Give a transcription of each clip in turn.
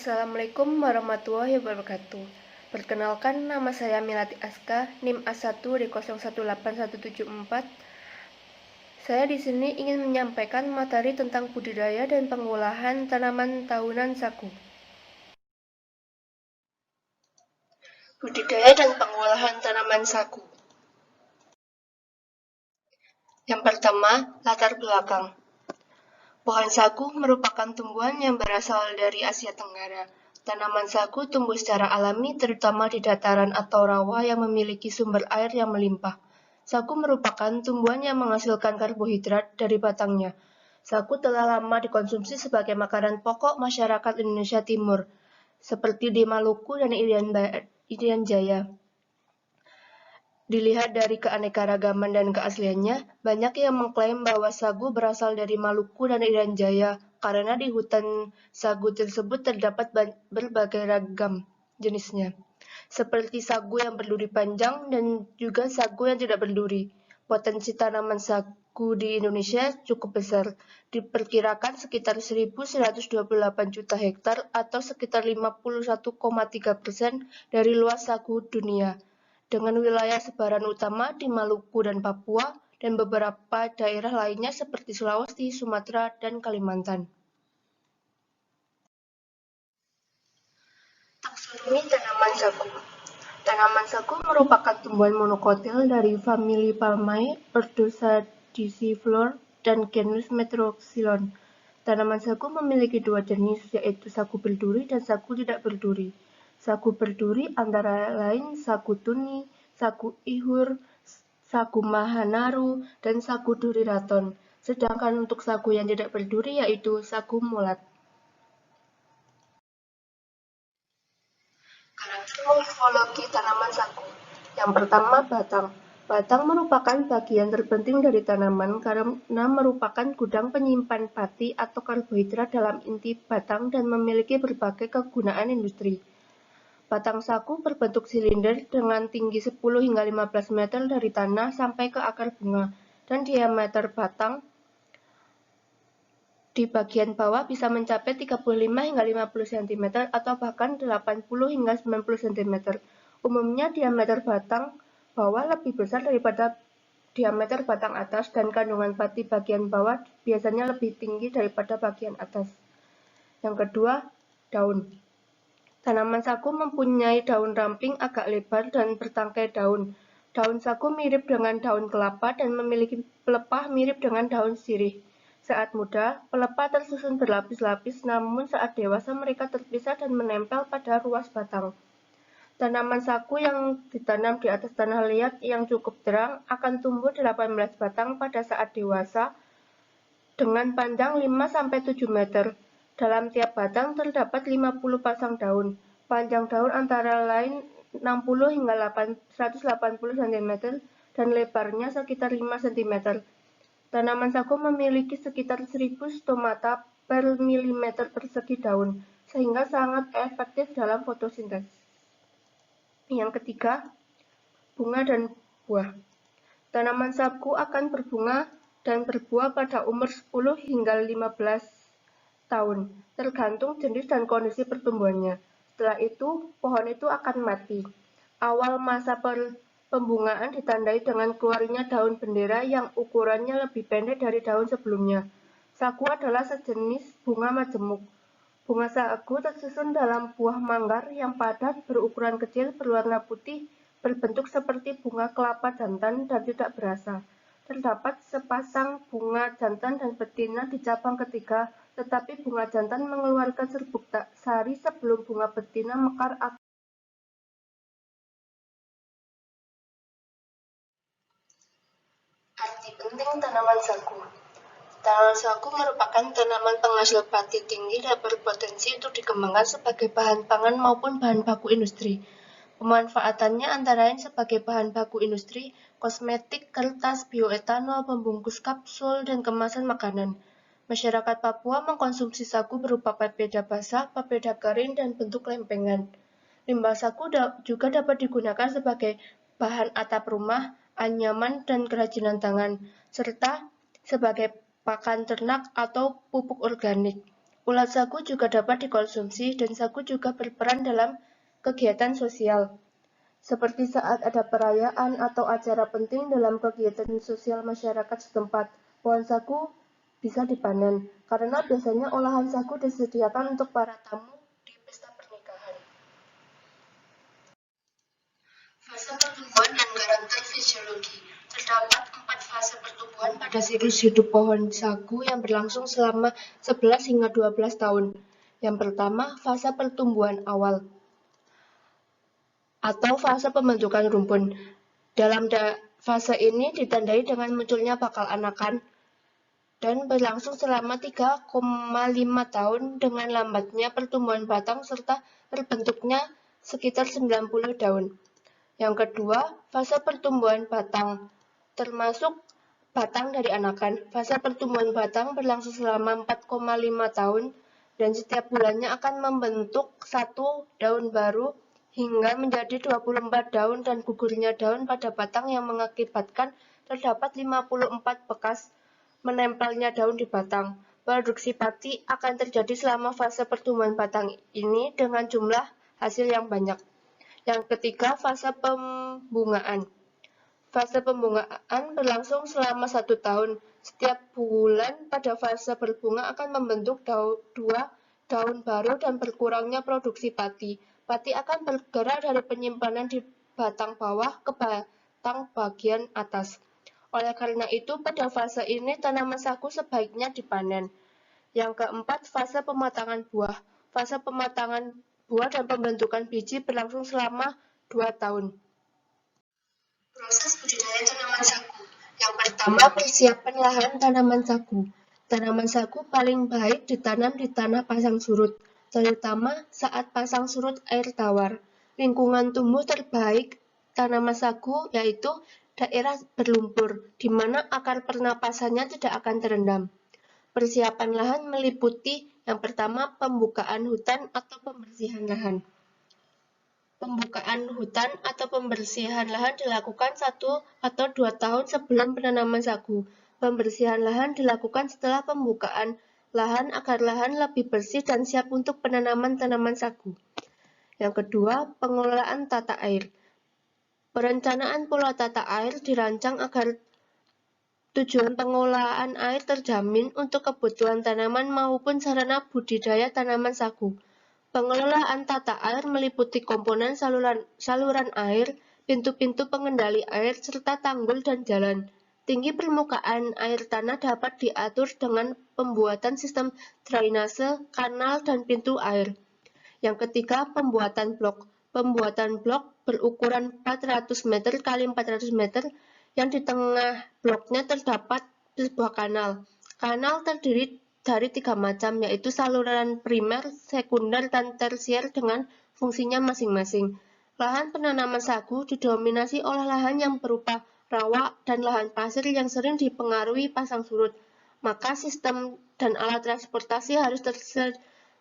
Assalamualaikum warahmatullahi wabarakatuh. Perkenalkan, nama saya Milati Aska, NIM A1 di 018174. Saya di sini ingin menyampaikan materi tentang budidaya dan pengolahan tanaman tahunan sagu. Budidaya dan pengolahan tanaman sagu. Yang pertama, latar belakang. Pohon sagu merupakan tumbuhan yang berasal dari Asia Tenggara. Tanaman sagu tumbuh secara alami terutama di dataran atau rawa yang memiliki sumber air yang melimpah. Sagu merupakan tumbuhan yang menghasilkan karbohidrat dari batangnya. Sagu telah lama dikonsumsi sebagai makanan pokok masyarakat Indonesia Timur, seperti di Maluku dan Irian Jaya. Dilihat dari keanekaragaman dan keasliannya, banyak yang mengklaim bahwa sagu berasal dari Maluku dan Irian Jaya karena di hutan sagu tersebut terdapat berbagai ragam jenisnya, seperti sagu yang berduri panjang dan juga sagu yang tidak berduri. Potensi tanaman sagu di Indonesia cukup besar, diperkirakan sekitar 1.128 juta hektar atau sekitar 51,3% dari luas sagu dunia, dengan wilayah sebaran utama di Maluku dan Papua, dan beberapa daerah lainnya seperti Sulawesi, Sumatera, dan Kalimantan. Taksonomi tanaman sagu. Tanaman sagu merupakan tumbuhan monokotil dari famili Palmae, ordo Sadiciflora, dan genus Metroxylon. Tanaman sagu memiliki dua jenis, yaitu sagu berduri dan sagu tidak berduri. Sagu berduri antara lain sagu tuni, sagu ihur, sagu mahanaru, dan sagu duri raton. Sedangkan untuk sagu yang tidak berduri yaitu sagu mulat. Karakter morfologi tanaman sagu. Yang pertama, batang. Batang merupakan bagian terpenting dari tanaman karena merupakan gudang penyimpan pati atau karbohidrat dalam inti batang dan memiliki berbagai kegunaan industri. Batang sagu berbentuk silinder dengan tinggi 10 hingga 15 meter dari tanah sampai ke akar bunga, dan diameter batang di bagian bawah bisa mencapai 35 hingga 50 cm atau bahkan 80 hingga 90 cm. Umumnya diameter batang bawah lebih besar daripada diameter batang atas dan kandungan pati bagian bawah biasanya lebih tinggi daripada bagian atas. Yang kedua, daun. Tanaman sagu mempunyai daun ramping agak lebar dan bertangkai daun. Daun sagu mirip dengan daun kelapa dan memiliki pelepah mirip dengan daun sirih. Saat muda, pelepah tersusun berlapis-lapis, namun saat dewasa mereka terpisah dan menempel pada ruas batang. Tanaman sagu yang ditanam di atas tanah liat yang cukup terang akan tumbuh 18 batang pada saat dewasa dengan panjang 5-7 meter. Dalam tiap batang terdapat 50 pasang daun. Panjang daun antara lain 60 hingga 180 cm dan lebarnya sekitar 5 cm. Tanaman sagu memiliki sekitar 1000 stomata per milimeter persegi daun, sehingga sangat efektif dalam fotosintesis. Yang ketiga, bunga dan buah. Tanaman sagu akan berbunga dan berbuah pada umur 10 hingga 15 tahun, tergantung jenis dan kondisi pertumbuhannya. Setelah itu, pohon itu akan mati. Awal masa pembungaan ditandai dengan keluarnya daun bendera yang ukurannya lebih pendek dari daun sebelumnya. Sagu adalah sejenis bunga majemuk. Bunga sagu tersusun dalam buah manggar yang padat, berukuran kecil, berwarna putih, berbentuk seperti bunga kelapa jantan dan tidak berasa. Terdapat sepasang bunga jantan dan betina di cabang ketiga, tetapi bunga jantan mengeluarkan serbuk sari sebelum bunga betina mekar atau arti penting tanaman sagu. Tanaman sagu merupakan tanaman penghasil pati tinggi dan berpotensi untuk dikembangkan sebagai bahan pangan maupun bahan baku industri. Pemanfaatannya antara lain sebagai bahan baku industri, kosmetik, kertas, bioetanol, pembungkus kapsul, dan kemasan makanan. Masyarakat Papua mengkonsumsi sagu berupa papeda basah, papeda kering, dan bentuk lempengan. Limbah sagu juga dapat digunakan sebagai bahan atap rumah, anyaman, dan kerajinan tangan, serta sebagai pakan ternak atau pupuk organik. Ulat sagu juga dapat dikonsumsi dan sagu juga berperan dalam kegiatan sosial. Seperti saat ada perayaan atau acara penting dalam kegiatan sosial masyarakat setempat, pohon sagu bisa dipanen, karena biasanya olahan sagu disediakan untuk para tamu di pesta pernikahan. Fase pertumbuhan dan karakter fisiologi. Terdapat 4 fase pertumbuhan pada siklus hidup pohon sagu yang berlangsung selama 11 hingga 12 tahun. Yang pertama, fase pertumbuhan awal atau fase pembentukan rumpun. Dalam fase ini ditandai dengan munculnya bakal anakan dan berlangsung selama 3,5 tahun dengan lambatnya pertumbuhan batang serta terbentuknya sekitar 90 daun. Yang kedua, fase pertumbuhan batang, termasuk batang dari anakan. Fase pertumbuhan batang berlangsung selama 4,5 tahun dan setiap bulannya akan membentuk 1 daun baru hingga menjadi 24 daun dan gugurnya daun pada batang yang mengakibatkan terdapat 54 bekas menempelnya daun di batang. Produksi pati akan terjadi selama fase pertumbuhan batang ini dengan jumlah hasil yang banyak. Yang ketiga, fase pembungaan. Fase pembungaan berlangsung selama 1 tahun. Setiap bulan pada fase berbunga akan membentuk 2 daun baru dan berkurangnya produksi pati. Pati akan bergerak dari penyimpanan di batang bawah ke batang bagian atas. Oleh karena itu, pada fase ini tanaman sagu sebaiknya dipanen. Yang keempat, fase pematangan buah. Fase pematangan buah dan pembentukan biji berlangsung selama 2 tahun. Proses budidaya tanaman sagu. Yang pertama, persiapan lahan tanaman sagu. Tanaman sagu paling baik ditanam di tanah pasang surut, terutama saat pasang surut air tawar. Lingkungan tumbuh terbaik tanaman sagu yaitu daerah berlumpur, di mana akar pernapasannya tidak akan terendam. Persiapan lahan meliputi yang pertama pembukaan hutan atau pembersihan lahan. Pembukaan hutan atau pembersihan lahan dilakukan 1 atau 2 tahun sebelum penanaman sagu. Pembersihan lahan dilakukan setelah pembukaan lahan agar lahan lebih bersih dan siap untuk penanaman tanaman sagu. Yang kedua, pengelolaan tata air. Perencanaan pola tata air dirancang agar tujuan pengelolaan air terjamin untuk kebutuhan tanaman maupun sarana budidaya tanaman sagu. Pengelolaan tata air meliputi komponen saluran air, pintu-pintu pengendali air, serta tanggul dan jalan. Tinggi permukaan air tanah dapat diatur dengan pembuatan sistem drainase, kanal, dan pintu air. Yang ketiga, pembuatan blok. Pembuatan blok berukuran 400 meter x 400 meter yang di tengah bloknya terdapat sebuah kanal. Kanal terdiri dari 3 macam, yaitu saluran primer, sekunder, dan tersier dengan fungsinya masing-masing. Lahan penanaman sagu didominasi oleh lahan yang berupa rawa dan lahan pasir yang sering dipengaruhi pasang surut. Maka sistem dan alat transportasi harus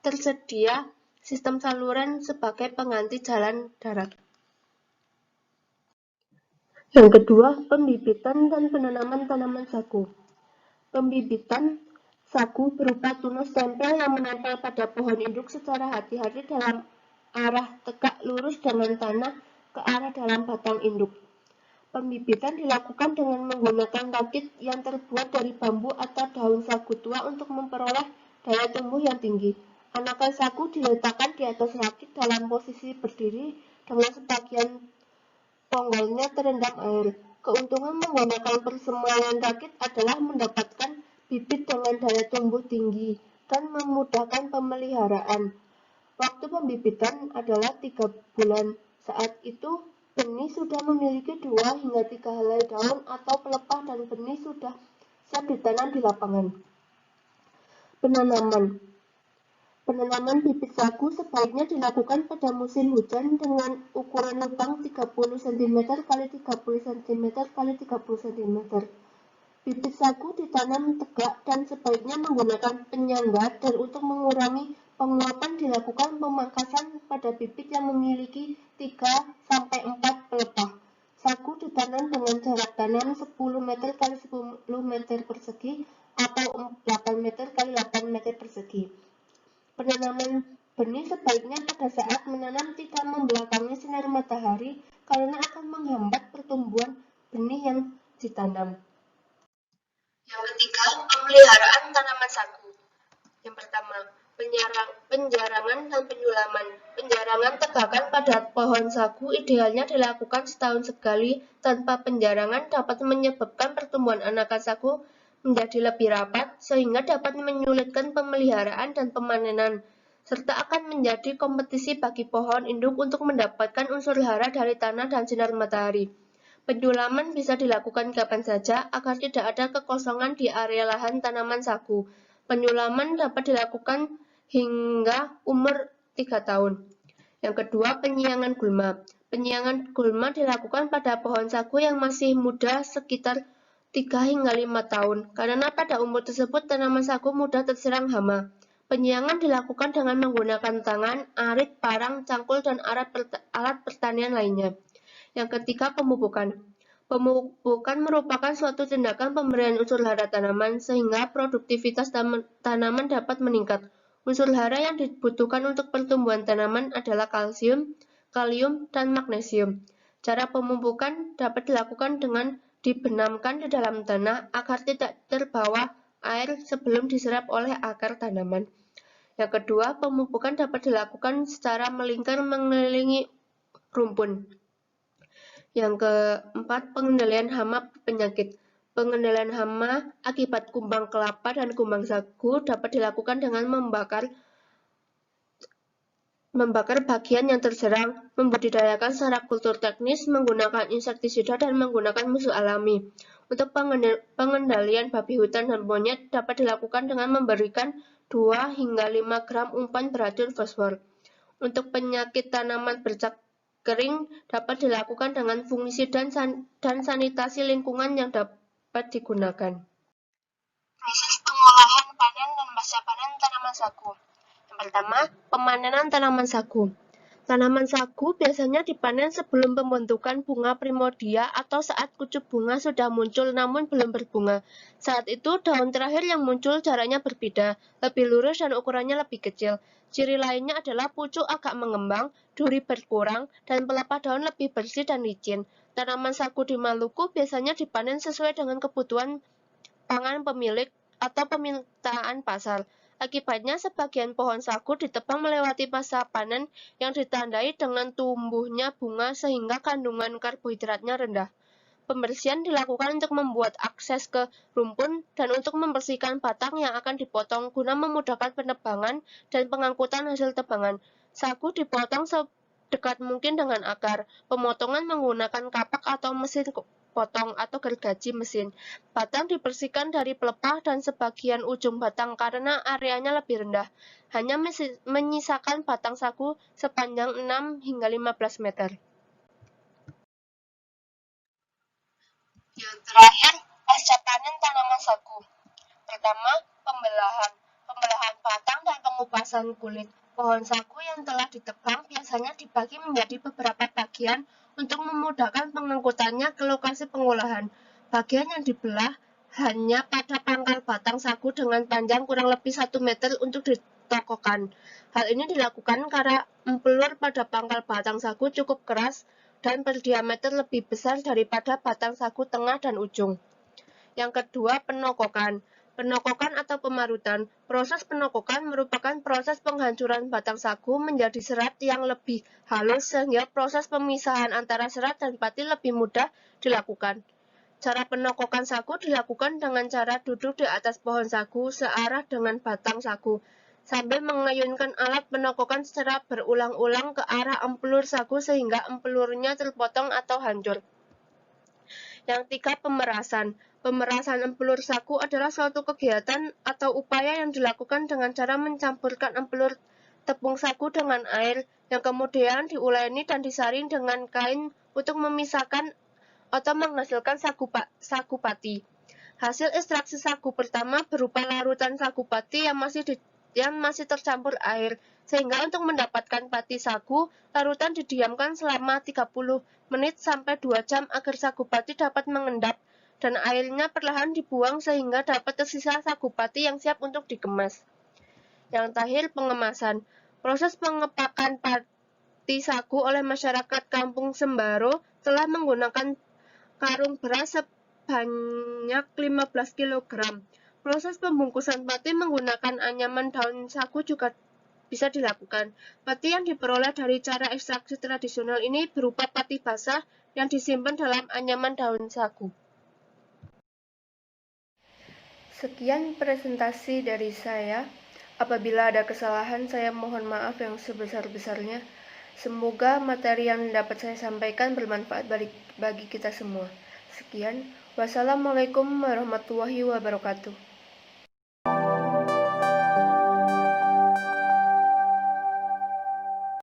tersedia sistem saluran sebagai pengganti jalan darat. Yang kedua, pembibitan dan penanaman tanaman sagu. Pembibitan sagu berupa tunus tempel yang menempel pada pohon induk secara hati-hati dalam arah tegak lurus dengan tanah ke arah dalam batang induk. Pembibitan dilakukan dengan menggunakan rakit yang terbuat dari bambu atau daun sagu tua untuk memperoleh daya tumbuh yang tinggi. Anakan sagu diletakkan di atas rakit dalam posisi berdiri dengan sebagian ponggolnya terendam air. Keuntungan menggunakan persemaian rakit adalah mendapatkan bibit dengan daya tumbuh tinggi dan memudahkan pemeliharaan. Waktu pembibitan adalah 3 bulan. Saat itu, benih sudah memiliki 2 hingga 3 helai daun atau pelepah dan benih sudah siap ditanam di lapangan. Penanaman bibit sagu sebaiknya dilakukan pada musim hujan dengan ukuran lubang 30 cm x 30 cm x 30 cm. Bibit sagu ditanam tegak dan sebaiknya menggunakan penyangga dan untuk mengurangi penguapan dilakukan pemangkasan pada bibit yang memiliki 3-4 pelepah. Sagu ditanam dengan jarak tanam 10 meter x 10 meter persegi atau 8 meter x 8 meter persegi. Penanaman benih sebaiknya pada saat menanam tidak membelakangi sinar matahari karena akan menghambat pertumbuhan benih yang ditanam. Yang ketiga, pemeliharaan tanaman sagu. Yang pertama, penjarangan dan penyulaman. Penjarangan tegakan pada pohon sagu idealnya dilakukan setahun sekali. Tanpa penjarangan dapat menyebabkan pertumbuhan anakan sagu menjadi lebih rapat, sehingga dapat menyulitkan pemeliharaan dan pemanenan, serta akan menjadi kompetisi bagi pohon induk untuk mendapatkan unsur hara dari tanah dan sinar matahari. Penyulaman bisa dilakukan kapan saja agar tidak ada kekosongan di area lahan tanaman sagu. Penyulaman dapat dilakukan hingga umur 3 tahun. Yang kedua, penyiangan gulma. Penyiangan gulma dilakukan pada pohon sagu yang masih muda sekitar 3 hingga 5 tahun, karena pada umur tersebut tanaman sagu mudah terserang hama. Penyiangan dilakukan dengan menggunakan tangan, arit, parang, cangkul, dan alat pertanian lainnya. Yang ketiga, pemupukan. Pemupukan merupakan suatu tindakan pemberian unsur hara tanaman sehingga produktivitas tanaman dapat meningkat. Unsur hara yang dibutuhkan untuk pertumbuhan tanaman adalah kalsium, kalium, dan magnesium. Cara pemupukan dapat dilakukan dengan dibenamkan di dalam tanah agar tidak terbawa air sebelum diserap oleh akar tanaman. Yang kedua, pemupukan dapat dilakukan secara melingkar mengelilingi rumpun. Yang keempat, pengendalian hama penyakit. Pengendalian hama akibat kumbang kelapa dan kumbang sagu dapat dilakukan dengan membakar bagian yang terserang, membudidayakan secara kultur teknis, menggunakan insektisida, dan menggunakan musuh alami. Untuk pengendalian babi hutan dan monyet dapat dilakukan dengan memberikan 2 hingga 5 gram umpan beracun fosfor. Untuk penyakit tanaman bercak kering dapat dilakukan dengan fungisi dan sanitasi lingkungan yang dapat digunakan. Proses pengolahan panen dan pasca panen tanaman sagu. Yang pertama, pemanenan tanaman sagu. Tanaman sagu biasanya dipanen sebelum pembentukan bunga primordia atau saat kucup bunga sudah muncul namun belum berbunga. Saat itu daun terakhir yang muncul jaraknya berbeda, lebih lurus dan ukurannya lebih kecil. Ciri lainnya adalah pucuk agak mengembang, duri berkurang, dan pelepah daun lebih bersih dan licin. Tanaman sagu di Maluku biasanya dipanen sesuai dengan kebutuhan pangan pemilik atau permintaan pasar. Akibatnya, sebagian pohon sagu ditebang melewati masa panen yang ditandai dengan tumbuhnya bunga sehingga kandungan karbohidratnya rendah. Pembersihan dilakukan untuk membuat akses ke rumpun dan untuk membersihkan batang yang akan dipotong guna memudahkan penebangan dan pengangkutan hasil tebangan. Sagu dipotong sedekat mungkin dengan akar. Pemotongan menggunakan kapak atau mesin potong atau gergaji mesin. Batang dibersihkan dari pelepah dan sebagian ujung batang karena areanya lebih rendah. Hanya menyisakan batang sagu sepanjang 6 hingga 15 meter. Yang terakhir, pasca panen tanaman sagu. Pertama, pembelahan. Pembelahan batang dan pengupasan kulit. Pohon sagu yang telah ditebang biasanya dibagi menjadi beberapa bagian untuk memudahkan pengangkutannya ke lokasi pengolahan. Bagian yang dibelah hanya pada pangkal batang sagu dengan panjang kurang lebih 1 meter untuk ditokokan. Hal ini dilakukan karena empelur pada pangkal batang sagu cukup keras dan berdiameter lebih besar daripada batang sagu tengah dan ujung. Yang kedua, penokokan. Penokokan atau pemarutan. Proses penokokan merupakan proses penghancuran batang sagu menjadi serat yang lebih halus sehingga proses pemisahan antara serat dan pati lebih mudah dilakukan. Cara penokokan sagu dilakukan dengan cara duduk di atas pohon sagu searah dengan batang sagu, sambil mengayunkan alat penokokan secara berulang-ulang ke arah empelur sagu sehingga empelurnya terpotong atau hancur. Yang tiga, pemerasan. Pemerasan empelur sagu adalah suatu kegiatan atau upaya yang dilakukan dengan cara mencampurkan empelur tepung sagu dengan air yang kemudian diuleni dan disaring dengan kain untuk memisahkan atau menghasilkan sagu pati. Hasil ekstraksi sagu pertama berupa larutan sagu pati yang masih tercampur air, sehingga untuk mendapatkan pati sagu, larutan didiamkan selama 30 menit sampai 2 jam agar sagu pati dapat mengendap dan airnya perlahan dibuang sehingga dapat tersisa sagu pati yang siap untuk dikemas. Yang terakhir, pengemasan. Proses pengepakan pati sagu oleh masyarakat Kampung Sembaro telah menggunakan karung beras sebanyak 15 kg. Proses pembungkusan pati menggunakan anyaman daun sagu juga bisa dilakukan. Pati yang diperoleh dari cara ekstraksi tradisional ini berupa pati basah yang disimpan dalam anyaman daun sagu. Sekian presentasi dari saya. Apabila ada kesalahan, saya mohon maaf yang sebesar-besarnya. Semoga materi yang dapat saya sampaikan bermanfaat bagi kita semua. Sekian, wassalamualaikum warahmatullahi wabarakatuh.